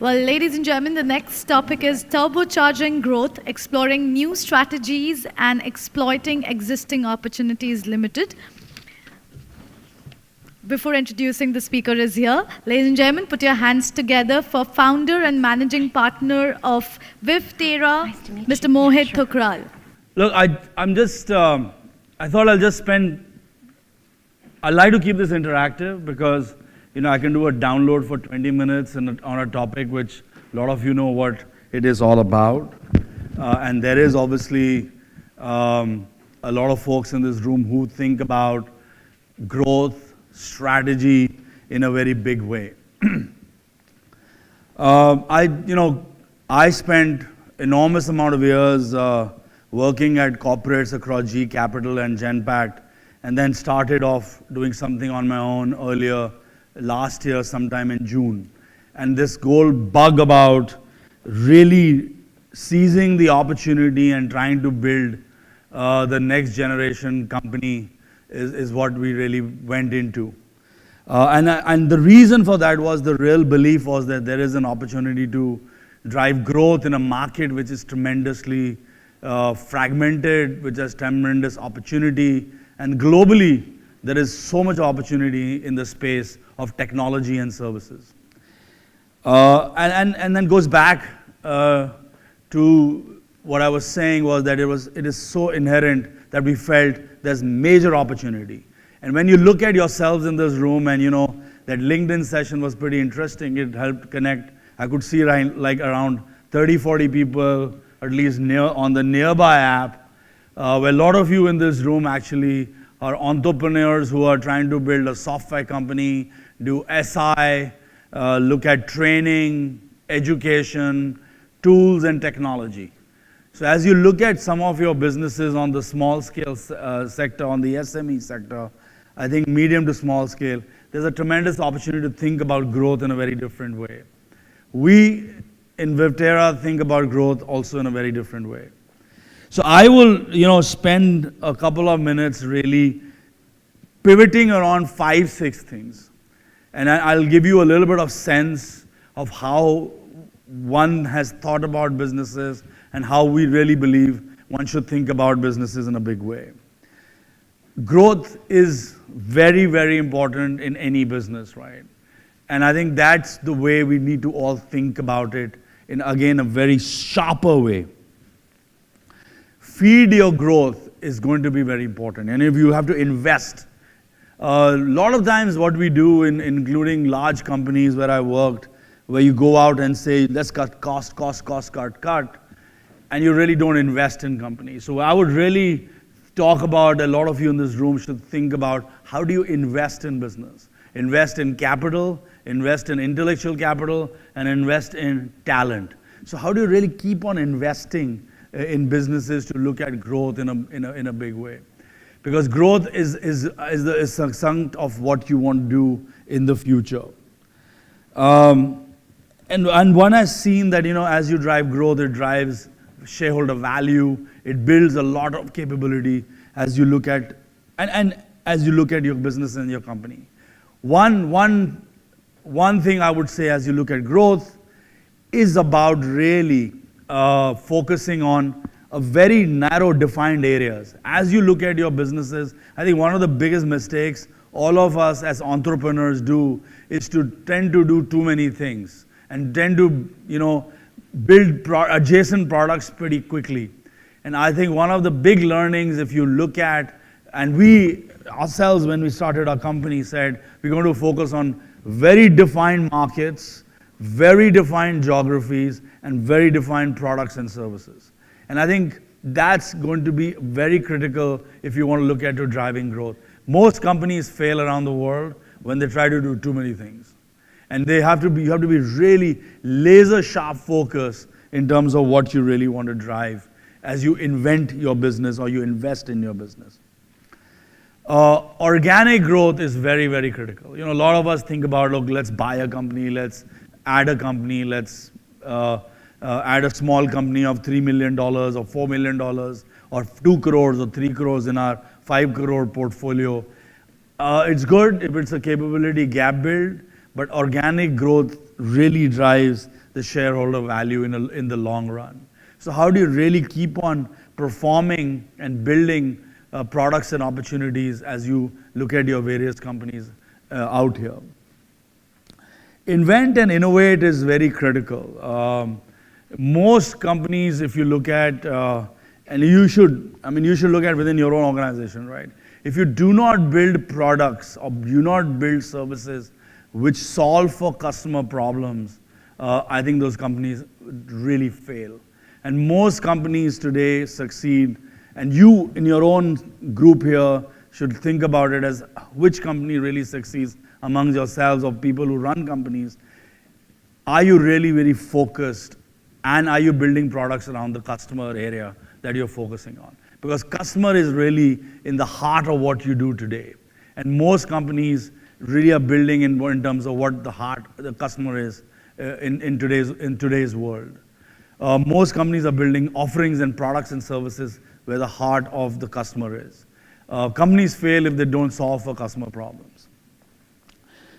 Well, ladies and gentlemen, the next topic is turbocharging growth, exploring new strategies and exploiting existing opportunities limited. Before introducing the speaker is here, ladies and gentlemen, put your hands together for founder and managing partner of Vivtera, Mr. Mohit Thukral. Look, I thought I'd like to keep this interactive because I can do a download for 20 minutes on a topic which a lot of you know what it is all about. And there is obviously a lot of folks in this room who think about growth, strategy in a very big way. I spent enormous amount of years working at corporates across G Capital and Genpact, and then started off doing something on my own earlier last year, sometime in June. And this whole bug about really seizing the opportunity and trying to build the next generation company is what we really went into. And the reason for that was the real belief was that there is an opportunity to drive growth in a market which is tremendously fragmented, which has tremendous opportunity, and globally there is so much opportunity in the space of technology and services. And then goes back to what I was saying was that it is so inherent that we felt there's major opportunity. And when you look at yourselves in this room, and that LinkedIn session was pretty interesting, it helped connect. I could see around 30, 40 people, at least on the nearby app, where a lot of you in this room actually are entrepreneurs who are trying to build a software company, do SI, look at training, education, tools and technology. So as you look at some of your businesses on the small scale sector, on the SME sector, I think medium to small scale, there's a tremendous opportunity to think about growth in a very different way. We in Vivtera think about growth also in a very different way. So I will, spend a couple of minutes really pivoting around 5, 6 things. And I'll give you a little bit of sense of how one has thought about businesses and how we really believe one should think about businesses in a big way. Growth is very, very important in any business, right? And I think that's the way we need to all think about it in, again, a very sharper way. Feed your growth is going to be very important. And if you have to invest, a lot of times what we do, including large companies where I worked, where you go out and say, let's cut cost, cut, and you really don't invest in companies. So I would really talk about, a lot of you in this room should think about how do you invest in business? Invest in capital, invest in intellectual capital, and invest in talent. So how do you really keep on investing in businesses to look at growth in a big way? Because growth is a sum of what you want to do in the future. And one has seen that as you drive growth, it drives shareholder value. It builds a lot of capability as you look at and as you look at your business and your company. One thing I would say as you look at growth is about really focusing on a very narrow defined areas. As you look at your businesses, I think one of the biggest mistakes all of us as entrepreneurs do is to tend to do too many things and tend to build adjacent products pretty quickly. And I think one of the big learnings, if you look at, and we ourselves when we started our company said we're going to focus on very defined markets, very defined geographies, and very defined products and services. And I think that's going to be very critical if you want to look at your driving growth. Most companies fail around the world when they try to do too many things. And you have to be really laser sharp focus in terms of what you really want to drive as you invent your business or you invest in your business. Organic growth is very, very critical. A lot of us think about, look, let's buy a company, let's add a company, let's add a small company of $3 million or $4 million or 2 crores or 3 crores in our 5 crore portfolio. It's good if it's a capability gap build, but organic growth really drives the shareholder value in the long run. So how do you really keep on performing and building products and opportunities as you look at your various companies out here? Invent and innovate is very critical. Most companies, if you look at, and you should look at within your own organization, right? If you do not build products or do not build services which solve for customer problems, I think those companies really fail. And most companies today succeed, and you in your own group here should think about it as which company really succeeds amongst yourselves or people who run companies. Are you really very focused, and are you building products around the customer area that you're focusing on? Because customer is really in the heart of what you do today. And most companies really are building in terms of what the customer is in today's world. Most companies are building offerings and products and services where the heart of the customer is. Companies fail if they don't solve for customer problems.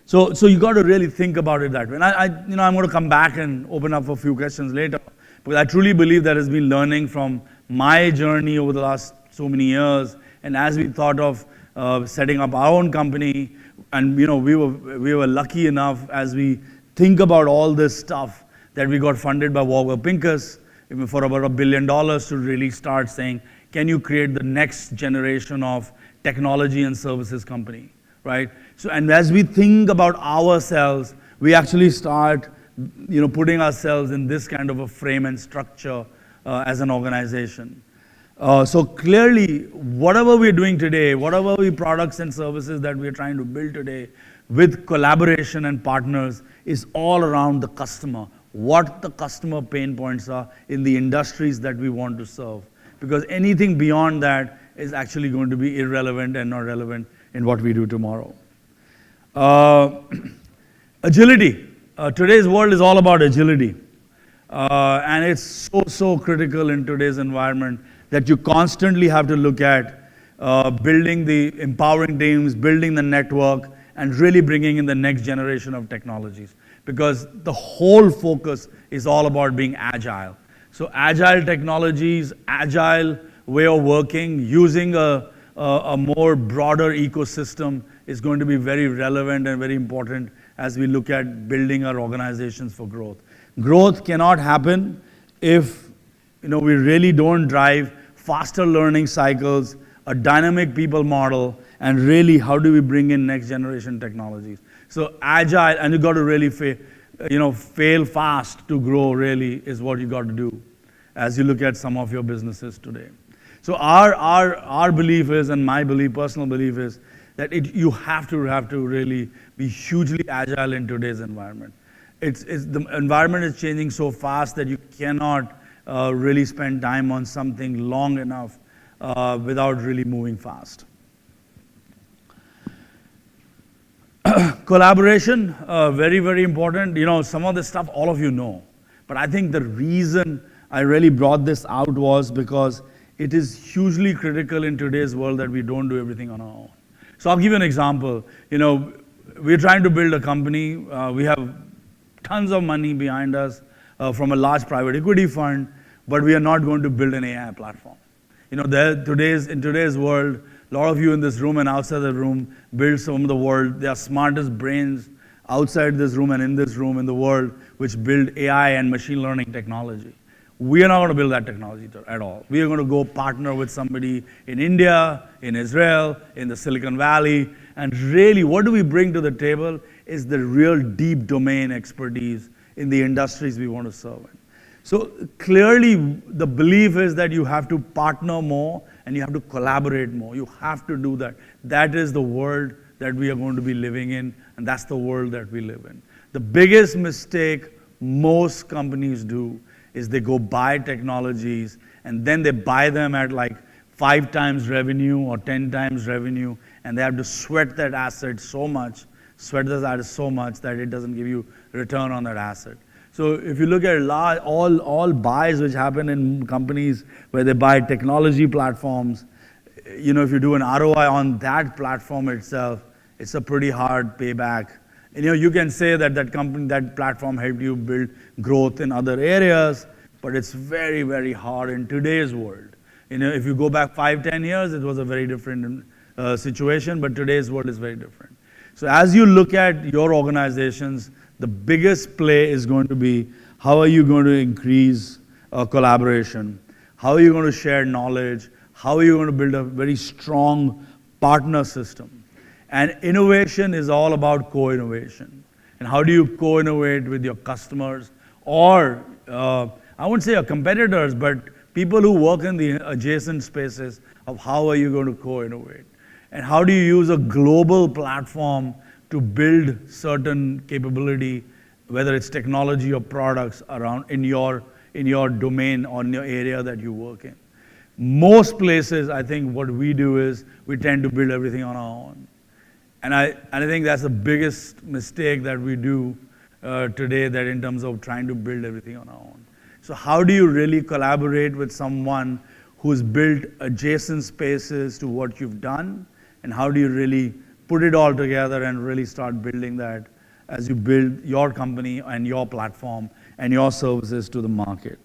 So you got to really think about it that way. And I'm going to come back and open up for a few questions later, because I truly believe that has been learning from my journey over the last so many years. And as we thought of setting up our own company, and we were lucky enough as we think about all this stuff that we got funded by Warburg Pincus for about $1 billion to really start saying, can you create the next generation of technology and services company, right? So, and as we think about ourselves, we actually start, putting ourselves in this kind of a frame and structure as an organization. So clearly, whatever we're doing today, whatever products and services that we're trying to build today with collaboration and partners is all around the customer, what the customer pain points are in the industries that we want to serve. Because anything beyond that is actually going to be irrelevant and not relevant in what we do tomorrow. Agility. Today's world is all about agility. And it's so critical in today's environment that you constantly have to look at building the empowering teams, building the network, and really bringing in the next generation of technologies. Because the whole focus is all about being agile. So agile technologies, agile way of working, using a more broader ecosystem is going to be very relevant and very important as we look at building our organizations for growth. Growth cannot happen if we really don't drive faster learning cycles, a dynamic people model, and really how do we bring in next generation technologies. So agile, and you got to really fail fast to grow really is what you got to do as you look at some of your businesses today. So our belief is, and my personal belief is, that you have to really be hugely agile in today's environment. The environment is changing so fast that you cannot really spend time on something long enough without really moving fast. Collaboration, very, very important. Some of this stuff all of you know. But I think the reason I really brought this out was because it is hugely critical in today's world that we don't do everything on our own. So I'll give you an example. We're trying to build a company. We have tons of money behind us from a large private equity fund, but we are not going to build an AI platform. In today's world, a lot of you in this room and outside the room build some of the world. They are smartest brains outside this room and in this room in the world which build AI and machine learning technology. We are not going to build that technology at all. We are going to go partner with somebody in India, in Israel, in the Silicon Valley, and really what do we bring to the table is the real deep domain expertise in the industries we want to serve in. So clearly the belief is that you have to partner more and you have to collaborate more. You have to do that. That is the world that we are going to be living in, and that's the world that we live in. The biggest mistake most companies do is they go buy technologies and then they buy them at like 5 times revenue or 10 times revenue, and they have to sweat that asset so much that it doesn't give you return on that asset. So if you look at all buys which happen in companies where they buy technology platforms, if you do an ROI on that platform itself, it's a pretty hard payback You can say that that company, that platform helped you build growth in other areas, but it's very, very hard in today's world. If you go back 5, 10 years, it was a very different situation, but today's world is very different. So as you look at your organizations, the biggest play is going to be how are you going to increase collaboration? How are you going to share knowledge? How are you going to build a very strong partner system? And innovation is all about co-innovation. And how do you co-innovate with your customers or, I wouldn't say your competitors, but people who work in the adjacent spaces of how are you going to co-innovate? And how do you use a global platform to build certain capability, whether it's technology or products around in your domain or in your area that you work in? Most places, I think what we do is we tend to build everything on our own. And I think that's the biggest mistake that we do today, that in terms of trying to build everything on our own. So how do you really collaborate with someone who's built adjacent spaces to what you've done? And how do you really put it all together and really start building that as you build your company and your platform and your services to the market?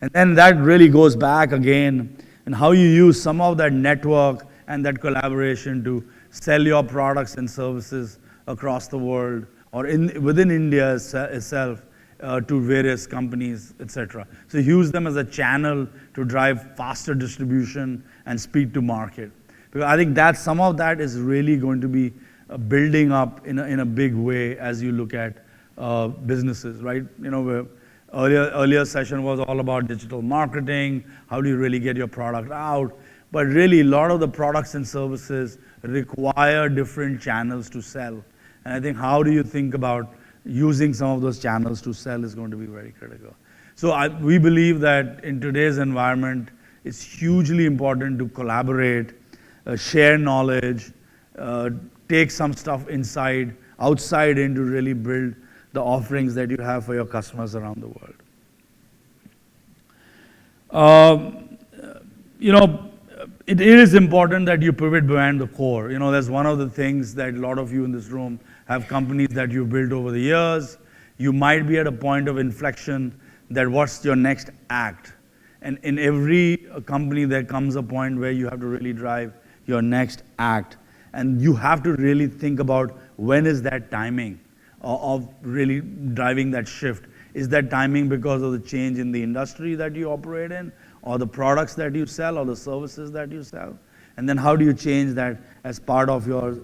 And then that really goes back again and how you use some of that network and that collaboration to sell your products and services across the world or within India itself to various companies, etc. So use them as a channel to drive faster distribution and speed to market. Because I think that some of that is really going to be building up in a big way as you look at businesses, right? Earlier session was all about digital marketing. How do you really get your product out? But really, a lot of the products and services require different channels to sell. And I think how do you think about using some of those channels to sell is going to be very critical. So we believe that in today's environment, it's hugely important to collaborate, share knowledge, take some stuff outside in to really build the offerings that you have for your customers around the world. It is important that you pivot beyond the core. That's one of the things that a lot of you in this room have companies that you've built over the years. You might be at a point of inflection that what's your next act. And in every company, there comes a point where you have to really drive your next act. And you have to really think about when is that timing of really driving that shift. Is that timing because of the change in the industry that you operate in, or the products that you sell, or the services that you sell? And then how do you change that as part of your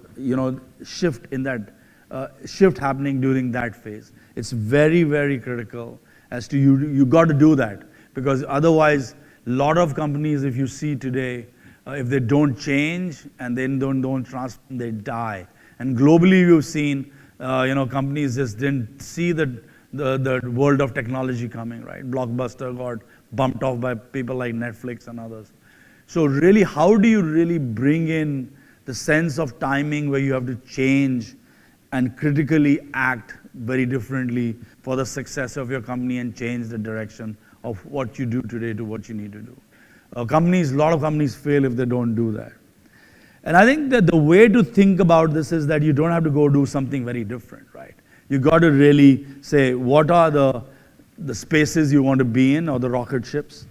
shift in that shift happening during that phase? It's very, very critical as to you got to do that, because otherwise a lot of companies, if you see today, if they don't change and then don't transform, they die. And globally we've seen companies just didn't see the world of technology coming, right? Blockbuster got bumped off by people like Netflix and others. So really, how do you really bring in the sense of timing where you have to change and critically act very differently for the success of your company and change the direction of what you do today to what you need to do? A lot of companies fail if they don't do that. And I think that the way to think about this is that you don't have to go do something very different, right? You got to really say, what are the spaces you want to be in, or the rocket ships,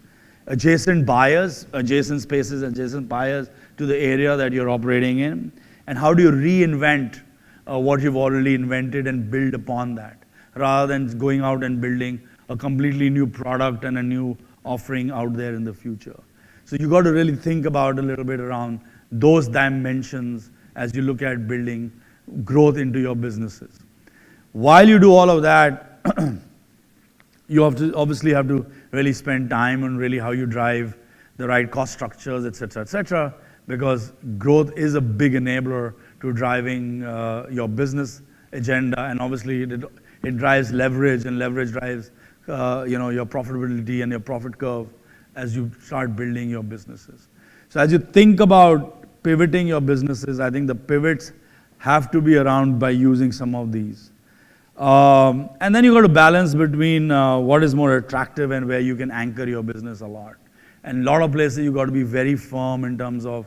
adjacent buyers, adjacent spaces, adjacent buyers to the area that you're operating in, and how do you reinvent what you've already invented and build upon that, rather than going out and building a completely new product and a new offering out there in the future. So you got to really think about a little bit around those dimensions as you look at building growth into your businesses. While you do all of that, you obviously have to really spend time on really how you drive the right cost structures, et cetera, because growth is a big enabler to driving your business agenda, and obviously it drives leverage, and leverage drives your profitability and your profit curve as you start building your businesses. So as you think about pivoting your businesses, I think the pivots have to be around by using some of these. And then you got to balance between what is more attractive and where you can anchor your business a lot. And a lot of places you got to be very firm in terms of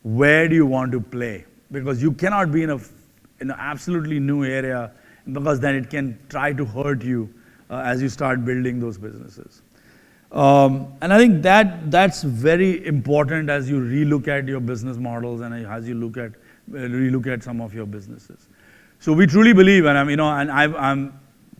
where do you want to play, because you cannot be in an absolutely new area because then it can try to hurt you as you start building those businesses. And I think that's very important as you relook at your business models and as you relook at some of your businesses. So we truly believe, and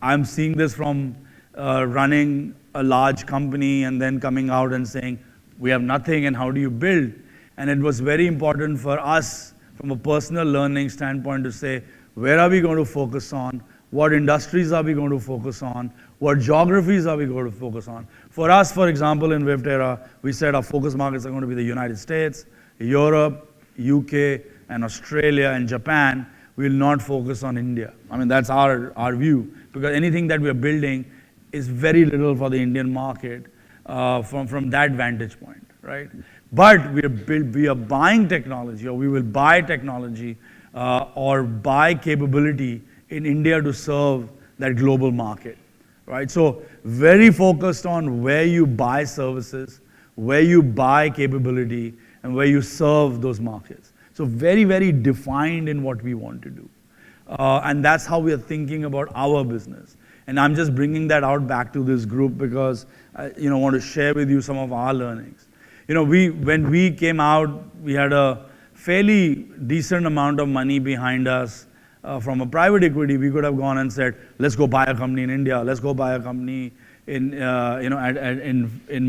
I'm seeing this from running a large company and then coming out and saying, we have nothing and how do you build? And it was very important for us from a personal learning standpoint to say, where are we going to focus on? What industries are we going to focus on? What geographies are we going to focus on? For us, for example, in Vivtera, we said our focus markets are going to be the United States, Europe, UK, and Australia and Japan. We will not focus on India. I mean, that's our view, because anything that we are building is very little for the Indian market from that vantage point, right? But we are buying technology, or we will buy technology or buy capability in India to serve that global market, right? So very focused on where you buy services, where you buy capability, and where you serve those markets. So very, very defined in what we want to do. And that's how we are thinking about our business. And I'm just bringing that out back to this group because I want to share with you some of our learnings. When we came out, we had a fairly decent amount of money behind us from a private equity. We could have gone and said, let's go buy a company in India, let's go buy a company in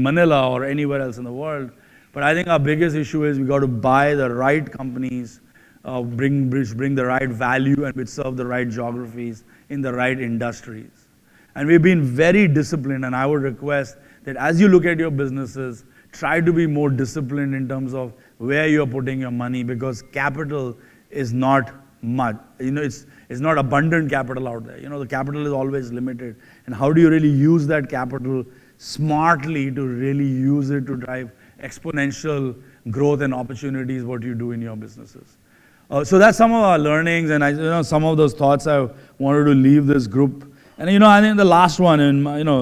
Manila or anywhere else in the world. But I think our biggest issue is we got to buy the right companies, bring the right value, and which serve the right geographies in the right industries. And we've been very disciplined, and I would request that as you look at your businesses, try to be more disciplined in terms of where you're putting your money, because capital is not much. It's not abundant capital out there. The capital is always limited. And how do you really use that capital smartly to really use it to drive exponential growth and opportunities, what you do in your businesses? So that's some of our learnings, and some of those thoughts I wanted to leave this group. And I think the last one,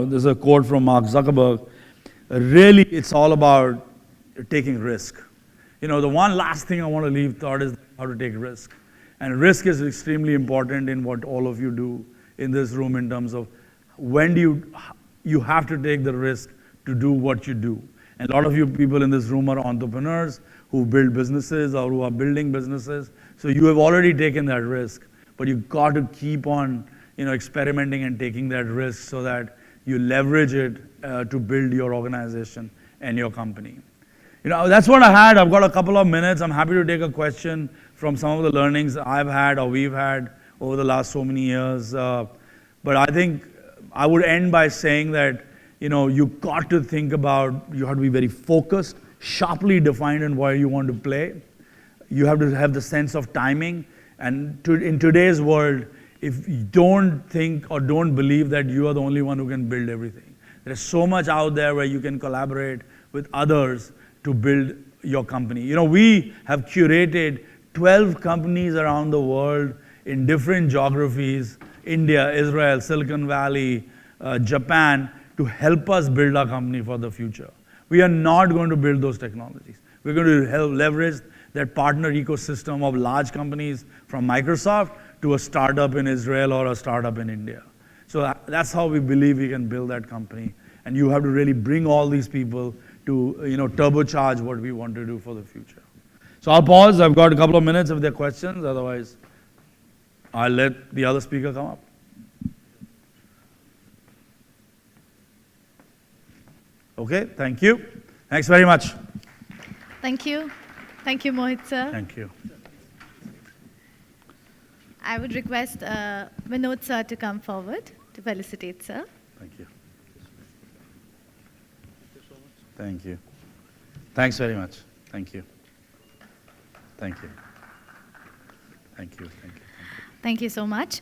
there's a quote from Mark Zuckerberg. Really, it's all about taking risk. The one last thing I want to leave thought is how to take risk. And risk is extremely important in what all of you do in this room in terms of when do you have to take the risk to do what you do. And a lot of you people in this room are entrepreneurs who build businesses or who are building businesses. So you have already taken that risk, but you've got to keep on experimenting and taking that risk so that you leverage it to build your organization and your company. That's what I had. I've got a couple of minutes. I'm happy to take a question from some of the learnings I've had or we've had over the last so many years. But I think I would end by saying that, you've got to think about, you have to be very focused, sharply defined in where you want to play. You have to have the sense of timing. And in today's world, if you don't think or don't believe that you are the only one who can build everything. There's so much out there where you can collaborate with others to build your company. We have curated 12 companies around the world in different geographies, India, Israel, Silicon Valley, Japan, to help us build our company for the future. We are not going to build those technologies. We're going to help leverage that partner ecosystem of large companies from Microsoft to a startup in Israel or a startup in India. So that's how we believe we can build that company. And you have to really bring all these people to turbocharge what we want to do for the future. So I'll pause. I've got a couple of minutes if there are questions. Otherwise, I'll let the other speaker come up. Okay, thank you. Thanks very much. Thank you. Thank you, Mohit sir. Thank you. I would request Vinod sir to come forward to felicitate sir. Thank you. Thank you. Thanks very much. Thank you. Thank you. Thank you. Thank you. Thank you so much.